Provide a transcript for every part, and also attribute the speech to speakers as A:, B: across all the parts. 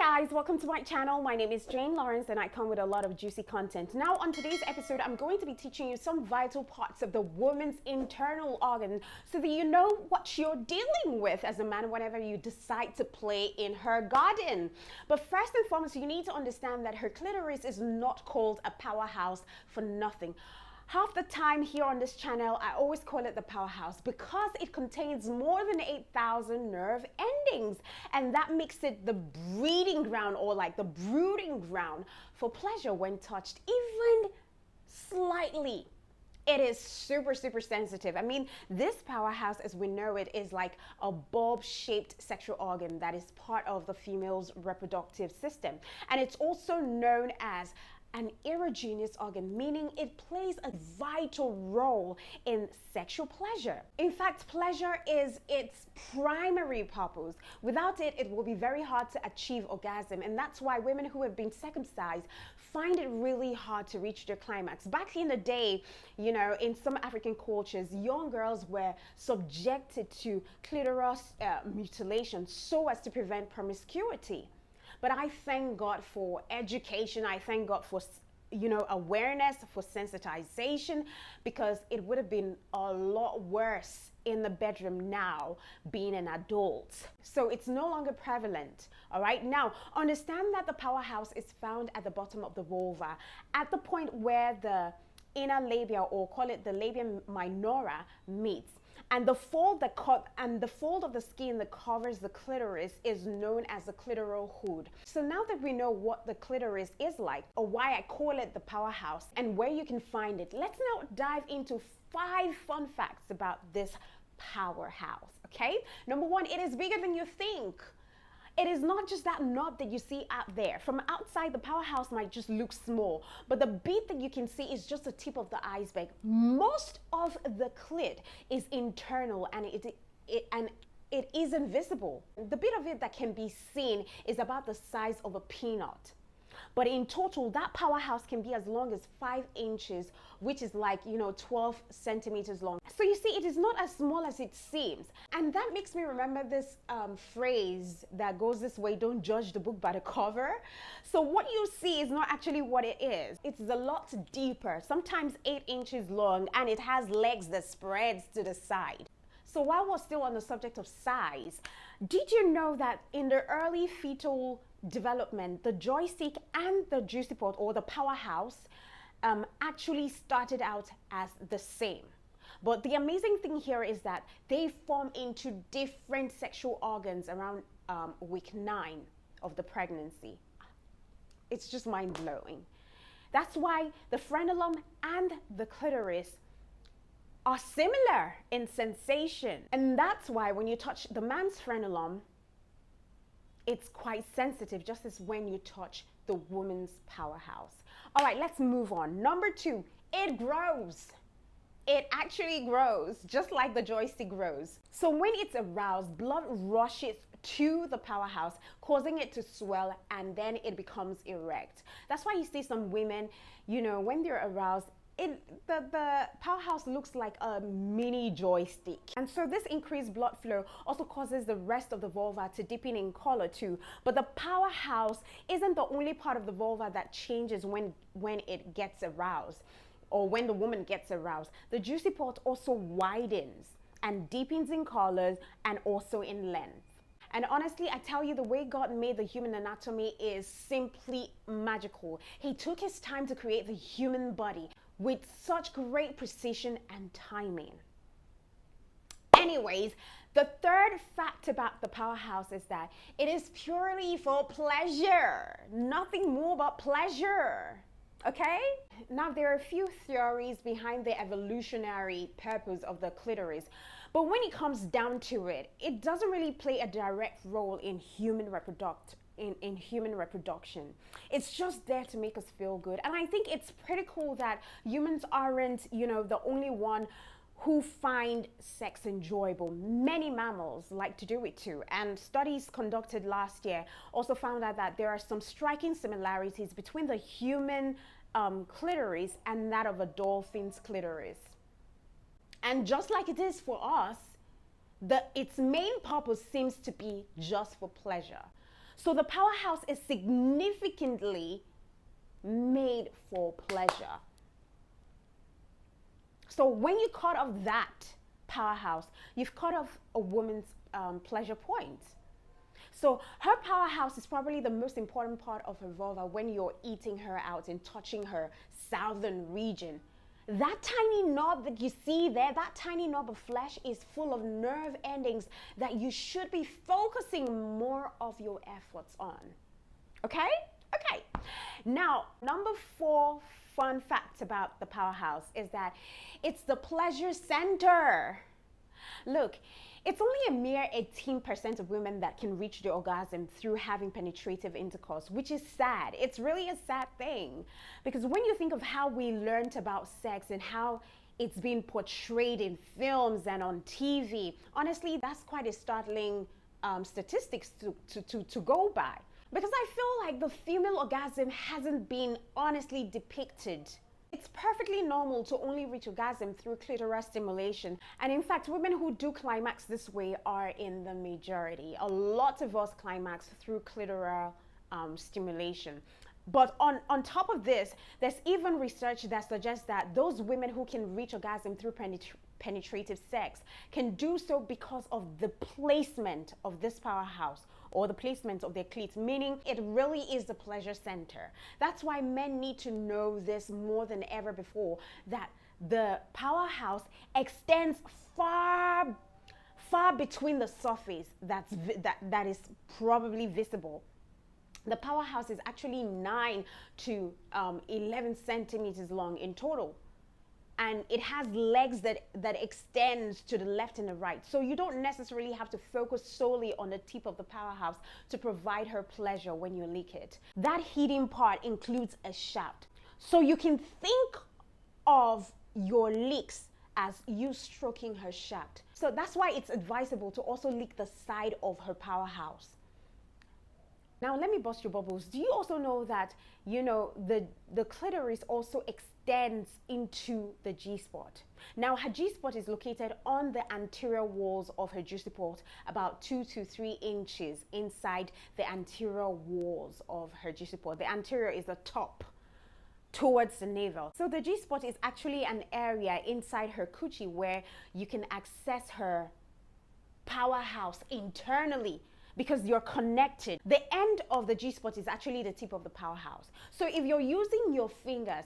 A: Guys, welcome to my channel. My name is Jane Lawrence and I come with a lot of juicy content. Now on today's episode, I'm going to be teaching you some vital parts of the woman's internal organ so that you know what you're dealing with as a man whenever you decide to play in her garden. But first and foremost, you need to understand that her clitoris is not called a powerhouse for nothing. Half the time here on this channel, I always call it the powerhouse because it contains more than 8,000 nerve endings, and that makes it the breeding ground, or like the brooding ground for pleasure when touched even slightly. It is super sensitive. I mean, this powerhouse as we know it is like a bulb-shaped sexual organ that is part of the female's reproductive system, and it's also known as an erogenous organ, meaning it plays a vital role in sexual pleasure. In fact, pleasure is its primary purpose. Without it, it will be very hard to achieve orgasm, and that's why women who have been circumcised find it really hard to reach their climax. Back in the day, you know, in some African cultures, young girls were subjected to clitoris mutilation so as to prevent promiscuity. But I thank God for education. I thank God for, you know, awareness, for sensitization, because it would have been a lot worse in the bedroom now being an adult. So it's no longer prevalent. All right. Now, understand that the powerhouse is found at the bottom of the vulva, at the point where the inner labia, or call it the labia minora, meets. And the fold of the skin that covers the clitoris is known as the clitoral hood. So now that we know what the clitoris is like, or why I call it the powerhouse, and where you can find it, let's now dive into 5 fun facts about this powerhouse. Okay, number 1, it is bigger than you think. It is not just that knot that you see out there. From outside, the powerhouse might just look small, but the bit that you can see is just the tip of the iceberg. Most of the clit is internal, and it is invisible. The bit of it that can be seen is about the size of a peanut. But in total, that powerhouse can be as long as 5 inches, which is like, you know, 12 centimeters long. So you see, it is not as small as it seems. And that makes me remember this phrase that goes this way: don't judge the book by the cover. So what you see is not actually what it is. It's a lot deeper, sometimes 8 inches long, and it has legs that spreads to the side. So while we're still on the subject of size, did you know that in the early fetal development, the joystick and the juicy port, or the powerhouse, actually started out as the same? But the amazing thing here is that they form into different sexual organs around week 9 of the pregnancy. It's just mind-blowing. That's why the frenulum and the clitoris are similar in sensation. And that's why when you touch the man's frenulum, it's quite sensitive, just as when you touch the woman's powerhouse. All right, let's move on. Number 2, it grows. It actually grows, just like the joystick grows. So when it's aroused, blood rushes to the powerhouse, causing it to swell, and then it becomes erect. That's why you see some women, you know, when they're aroused, the powerhouse looks like a mini joystick. And so this increased blood flow also causes the rest of the vulva to deepen in color too. But the powerhouse isn't the only part of the vulva that changes when it gets aroused, or when the woman gets aroused. The juicy port also widens and deepens in colors and also in length. And honestly, I tell you, the way God made the human anatomy is simply magical. He took his time to create the human body with such great precision and timing. Anyways, the third fact about the powerhouse is that it is purely for pleasure. Nothing more but pleasure. Okay? Now, there are a few theories behind the evolutionary purpose of the clitoris, but when it comes down to it, it doesn't really play a direct role in human reproduction. It's just there to make us feel good. And I think it's pretty cool that humans aren't, you know, the only one who find sex enjoyable. Many mammals like to do it too. And studies conducted last year also found out that there are some striking similarities between the human clitoris and that of a dolphin's clitoris. And just like it is for us, its main purpose seems to be just for pleasure. So the powerhouse is significantly made for pleasure. So when you cut off that powerhouse, you've cut off a woman's pleasure point. So her powerhouse is probably the most important part of her vulva when you're eating her out and touching her southern region. That tiny knob that you see there, that tiny knob of flesh is full of nerve endings that you should be focusing more of your efforts on. Okay? Okay. Now, number 4 fun fact about the powerhouse is that it's the pleasure center. Look, it's only a mere 18% of women that can reach the orgasm through having penetrative intercourse, which is sad. It's really a sad thing, because when you think of how we learned about sex and how it's been portrayed in films and on TV, honestly, that's quite a startling statistics to go by. Because I feel like the female orgasm hasn't been honestly depicted. It's perfectly normal to only reach orgasm through clitoral stimulation. And in fact, women who do climax this way are in the majority. A lot of us climax through clitoral stimulation. But on top of this, there's even research that suggests that those women who can reach orgasm through penetrative sex can do so because of the placement of this powerhouse, or the placement of their cleats, meaning it really is the pleasure center. That's why men need to know this more than ever before, that the powerhouse extends far between the surface that is probably visible. The powerhouse is actually 9 to 11 centimeters long in total. And it has legs that extend to the left and the right. So you don't necessarily have to focus solely on the tip of the powerhouse to provide her pleasure when you lick it. That hidden part includes a shaft. So you can think of your licks as you stroking her shaft. So that's why it's advisable to also lick the side of her powerhouse. Now let me bust your bubbles. Do you also know that, the clitoris also extends into the G-spot? Now her G-spot is located on the anterior walls of her juicy port, about 2 to 3 inches inside the anterior walls of her juicy port. The anterior is the top towards the navel. So the G-spot is actually an area inside her coochie where you can access her powerhouse internally, because you're connected. The end of the G-spot is actually the tip of the powerhouse. So if you're using your fingers,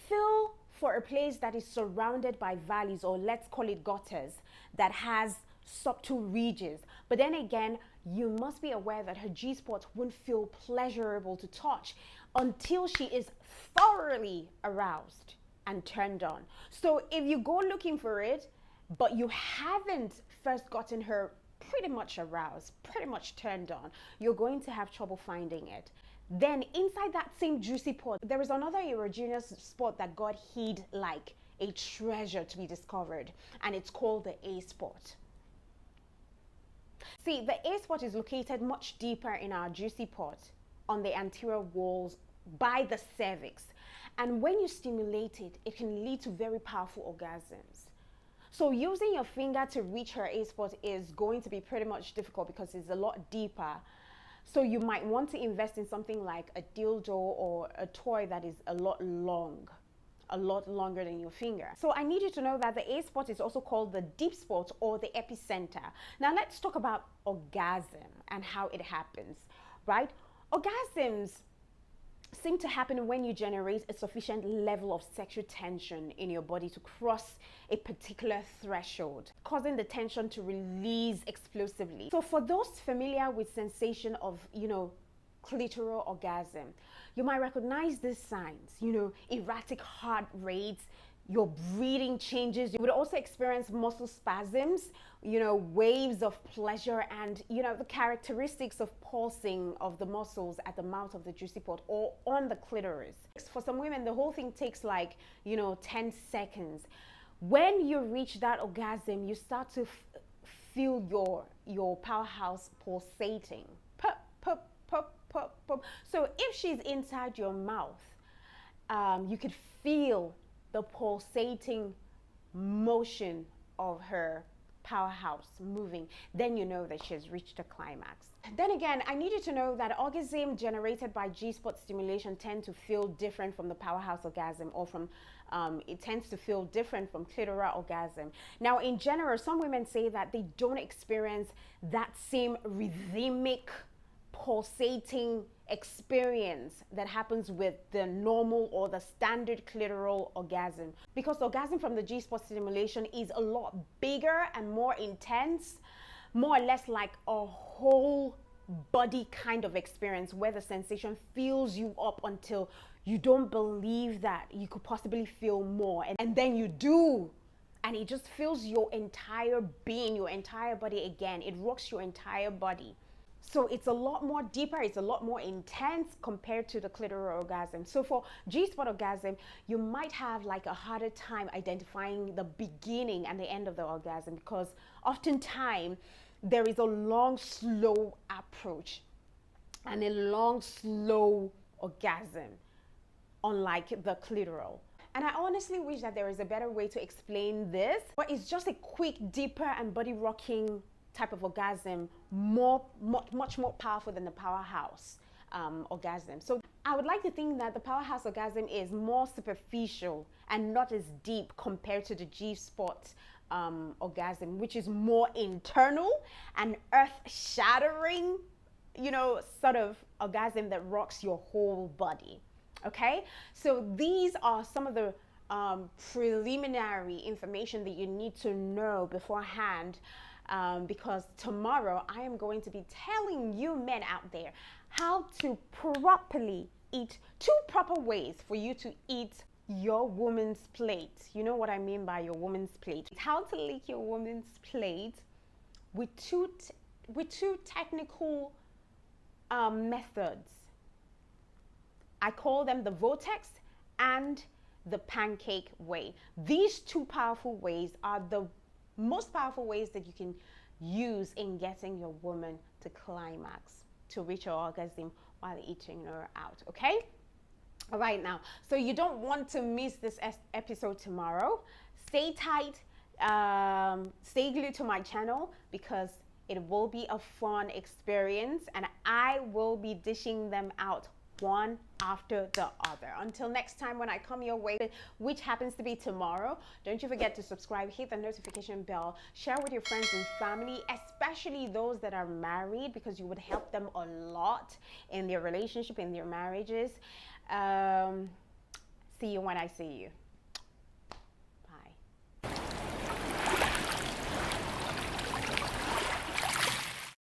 A: feel for a place that is surrounded by valleys, or let's call it gutters, that has subtle ridges. But then again, you must be aware that her G-spot won't feel pleasurable to touch until she is thoroughly aroused and turned on. So if you go looking for it, but you haven't first gotten her pretty much aroused, pretty much turned on, you're going to have trouble finding it. Then inside that same juicy port, there is another erogenous spot that God hid like a treasure to be discovered, and it's called the A spot. See, the A spot is located much deeper in our juicy port on the anterior walls by the cervix, and when you stimulate it, it can lead to very powerful orgasms. So using your finger to reach her A-spot is going to be pretty much difficult because it's a lot deeper. So you might want to invest in something like a dildo or a toy that is a lot longer than your finger. So I need you to know that the A-spot is also called the deep spot or the epicenter. Now let's talk about orgasm and how it happens, right? Orgasms seem to happen when you generate a sufficient level of sexual tension in your body to cross a particular threshold, causing the tension to release explosively. So for those familiar with sensation of, clitoral orgasm, you might recognize these signs, erratic heart rates, your breathing changes. You would also experience muscle spasms, waves of pleasure, and, the characteristics of pulsing of the muscles at the mouth of the juicy port or on the clitoris. For some women, the whole thing takes 10 seconds. When you reach that orgasm, you start to feel your powerhouse pulsating. Pop, pop, pop, pop, pop. So if she's inside your mouth, you could feel the pulsating motion of her powerhouse moving, then you know that she has reached a climax. Then again, I need you to know that orgasm generated by G-spot stimulation tend to feel different from the powerhouse orgasm, or from it tends to feel different from clitoral orgasm. Now, in general, some women say that they don't experience that same rhythmic, pulsating experience that happens with the normal or the standard clitoral orgasm, because the orgasm from the G-spot stimulation is a lot bigger and more intense, more or less like a whole body kind of experience, where the sensation fills you up until you don't believe that you could possibly feel more, and then you do, and it just fills your entire being, your entire body again. It rocks your entire body. So it's a lot more deeper, it's a lot more intense compared to the clitoral orgasm. So for G-spot orgasm, you might have like a harder time identifying the beginning and the end of the orgasm, because oftentimes there is a long, slow approach and a long, slow orgasm, unlike the clitoral. And I honestly wish that there is a better way to explain this, but it's just a quick, deeper and body rocking type of orgasm, much more powerful than the powerhouse orgasm. So I would like to think that the powerhouse orgasm is more superficial and not as deep compared to the G-spot orgasm, which is more internal and earth-shattering, you know, sort of orgasm that rocks your whole body. Okay, so these are some of the preliminary information that you need to know beforehand, because tomorrow I am going to be telling you men out there how to properly eat, 2 proper ways for you to eat your woman's plate. You know what I mean by your woman's plate. How to lick your woman's plate with two technical methods. I call them the vortex and the pancake way. These 2 powerful ways are the most powerful ways that you can use in getting your woman to climax, to reach her orgasm while eating her out. Okay? All right, now, so you don't want to miss this episode tomorrow. Stay tight, stay glued to my channel, because it will be a fun experience and I will be dishing them out one after the other. Until next time when I come your way, which happens to be tomorrow, don't you forget to subscribe, hit the notification bell, share with your friends and family, especially those that are married, because you would help them a lot in their relationship, in their marriages. See you when I see you.